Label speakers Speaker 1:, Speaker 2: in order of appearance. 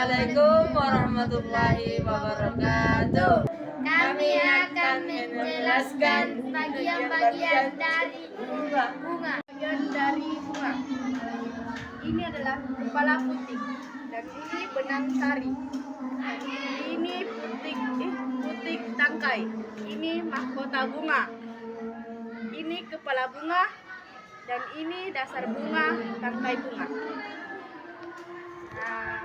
Speaker 1: Assalamualaikum warahmatullahi wabarakatuh. Kami akan menjelaskan bagian-bagian dari bunga.
Speaker 2: Bagian dari bunga. Ini adalah kepala puting dan ini benang sari. Ini puting tangkai. Ini mahkota bunga. Ini kepala bunga dan ini dasar bunga, tangkai bunga. Nah,